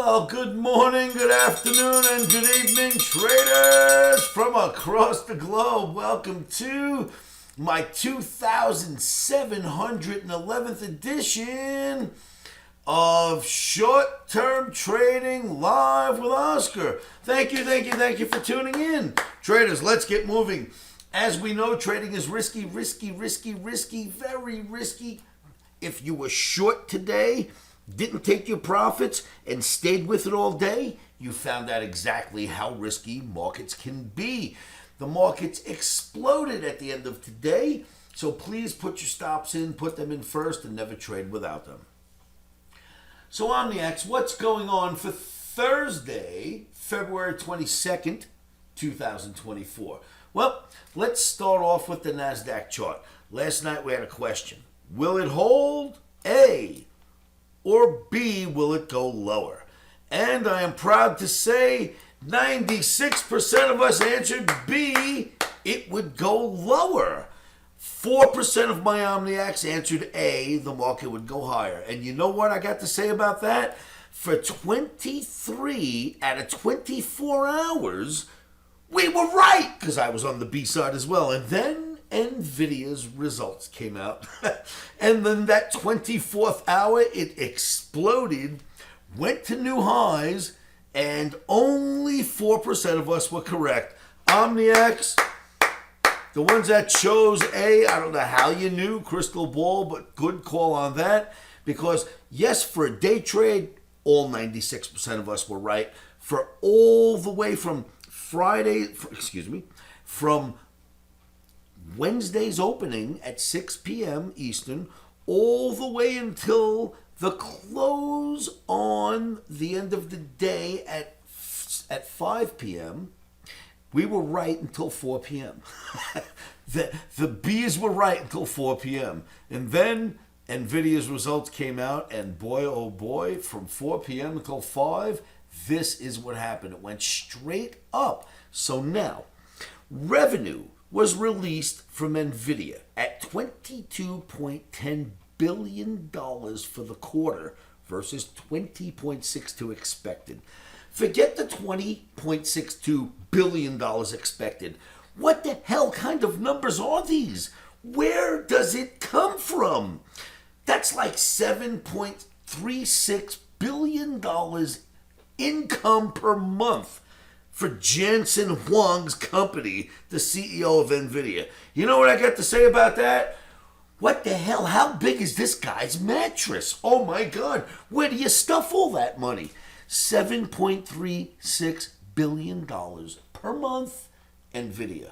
Well, good morning, good afternoon, and good evening, traders from across the globe. Welcome to my 2711th edition of Short-Term Trading Live with Oscar. Thank you for tuning in. Traders, let's get moving. As we know, trading is risky, very risky. If you were short today, didn't take your profits, and stayed with it all day, you found out exactly how risky markets can be. The markets exploded at the end of today, so please put your stops in, put them in first, and never trade without them. So OMNIX, what's going on for Thursday, February 22nd, 2024? Well, let's start off with the NASDAQ chart. Last night we had a question. Will it hold? A. Or B, will it go lower? And I am proud to say 96% of us answered B, it would go lower. 4% of my OMNIX answered A, the market would go higher. And you know what I got to say about that? For 23 out of 24 hours, we were right, because I was on the B side as well. And then Nvidia's results came out. And then that 24th hour, it exploded, went to new highs, and only 4% of us were correct. OMNIX, the ones that chose A, I don't know how you knew, crystal ball, but good call on that. Because, yes, for a day trade, all 96% of us were right. For all the way from from Wednesday's opening at 6 p.m. Eastern, all the way until the close on the end of the day at 5 p.m., we were right until 4 p.m. the B's were right until 4 p.m. And then Nvidia's results came out, and boy, oh boy, from 4 p.m. until 5, this is what happened. It went straight up. So now, revenue was released from Nvidia at $22.10 billion for the quarter versus $20.62 expected. Forget the $20.62 billion expected. What the hell kind of numbers are these? Where does it come from? That's like $7.36 billion income per month for Jensen Huang's company, the CEO of Nvidia. You know what I got to say about that? What the hell? How big is this guy's mattress? Oh my God. Where do you stuff all that money? $7.36 billion per month. Nvidia.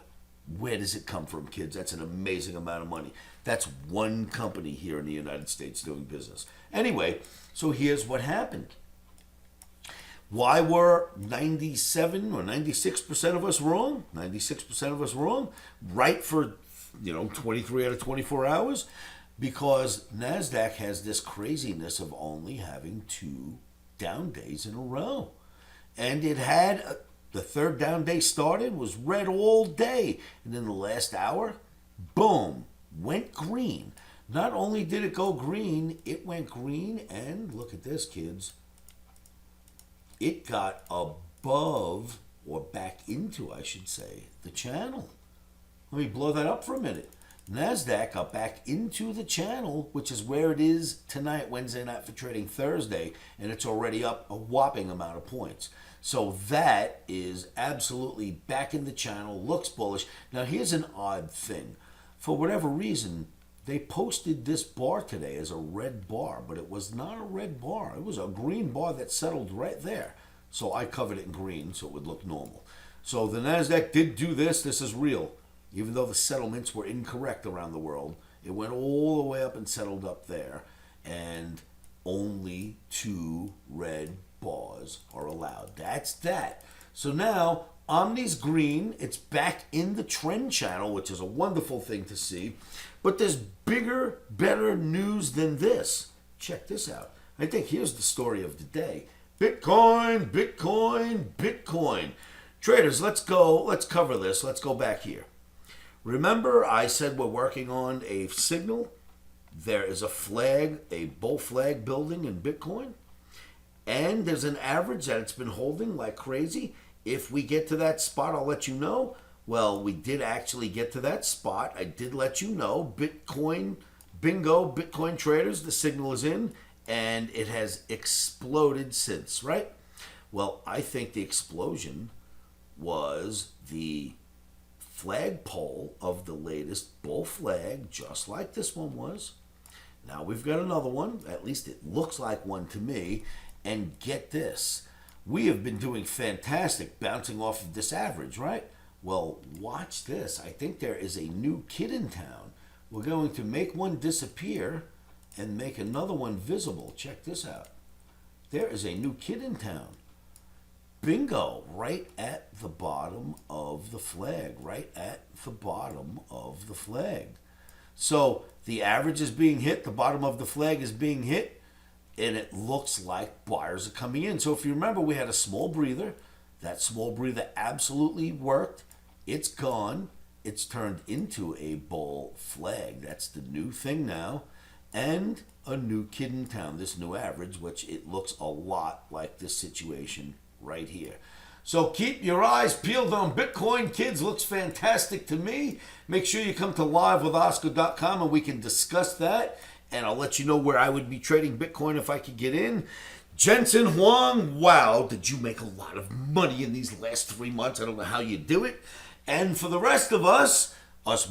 Where does it come from, kids? That's an amazing amount of money. That's one company here in the United States doing business. Anyway, so here's what happened. Why were 97 or 96% of us wrong? 96% of us wrong? Right for, 23 out of 24 hours? Because NASDAQ has this craziness of only having 2 down days in a row. And it had, the third down day started, was red all day. And in the last hour, boom, went green. Not only did it go green, it went green, and look at this, kids. It got above, or back into, I should say, the channel. Let me blow that up for a minute. NASDAQ got back into the channel, which is where it is tonight, Wednesday night for trading Thursday, and it's already up a whopping amount of points. So that is absolutely back in the channel, looks bullish. Now here's an odd thing. For whatever reason, they posted this bar today as a red bar, but it was not a red bar. It was a green bar that settled right there. So I covered it in green so it would look normal. So the NASDAQ did do this. This is real. Even though the settlements were incorrect around the world, it went all the way up and settled up there. And only 2 red bars are allowed. That's that. So now Omni's green. It's back in the trend channel, which is a wonderful thing to see. But there's bigger, better news than this. Check this out. I think here's the story of the day. Bitcoin, Bitcoin, Bitcoin. Traders, let's go. Let's cover this. Let's go back here. Remember I said we're working on a signal? There is a flag, a bull flag building in Bitcoin. and there's an average that it's been holding like crazy. If we get to that spot, I'll let you know. Well, we did actually get to that spot. I did let you know. Bitcoin, bingo, Bitcoin traders, the signal is in, and it has exploded since, right? Well, I think the explosion was the flagpole of the latest bull flag, just like this one was. Now we've got another one, at least it looks like one to me, and get this. We have been doing fantastic bouncing off of this average, right? Well, watch this. I think there is a new kid in town. We're going to make one disappear and make another one visible. Check this out. There is a new kid in town. Bingo, right at the bottom of the flag, right at the bottom of the flag. So the average is being hit, the bottom of the flag is being hit, and it looks like buyers are coming in. So if you remember, we had a small breather. That small breather absolutely worked. It's gone. It's turned into a bull flag. That's the new thing now. And a new kid in town, this new average, which it looks a lot like this situation right here. So keep your eyes peeled on Bitcoin. Kids, looks fantastic to me. Make sure you come to livewithoscar.com and we can discuss that. And I'll let you know where I would be trading Bitcoin if I could get in. Jensen Huang, wow, did you make a lot of money in these last 3 months? I don't know how you do it. And for the rest of us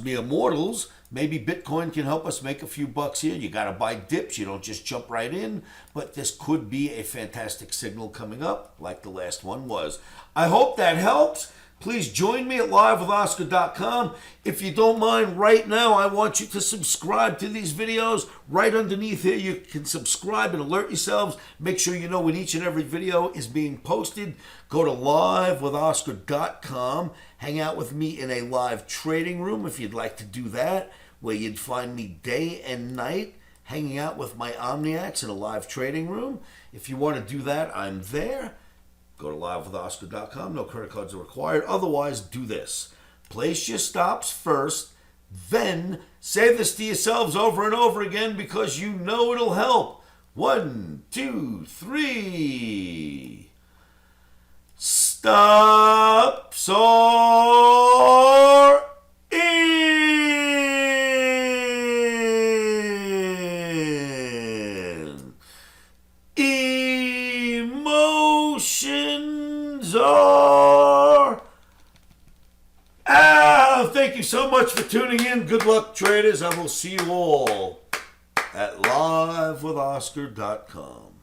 mere mortals, maybe Bitcoin can help us make a few bucks here. You got to buy dips. You don't just jump right in. But this could be a fantastic signal coming up like the last one was. I hope that helps. Please join me at livewithoscar.com. If you don't mind right now, I want you to subscribe to these videos. Right underneath here, you can subscribe and alert yourselves. Make sure you know when each and every video is being posted. Go to livewithoscar.com. Hang out with me in a live trading room if you'd like to do that, where you'd find me day and night hanging out with my Omniacs in a live trading room. If you want to do that, I'm there. Go to livewithoscar.com. No credit cards are required. Otherwise, do this. Place your stops first. Then say this to yourselves over and over again because you know it'll help. 1, 2, 3. Stops are in. Emotions are out. Thank you so much for tuning in. Good luck, traders. I will see you all at livewithoscar.com.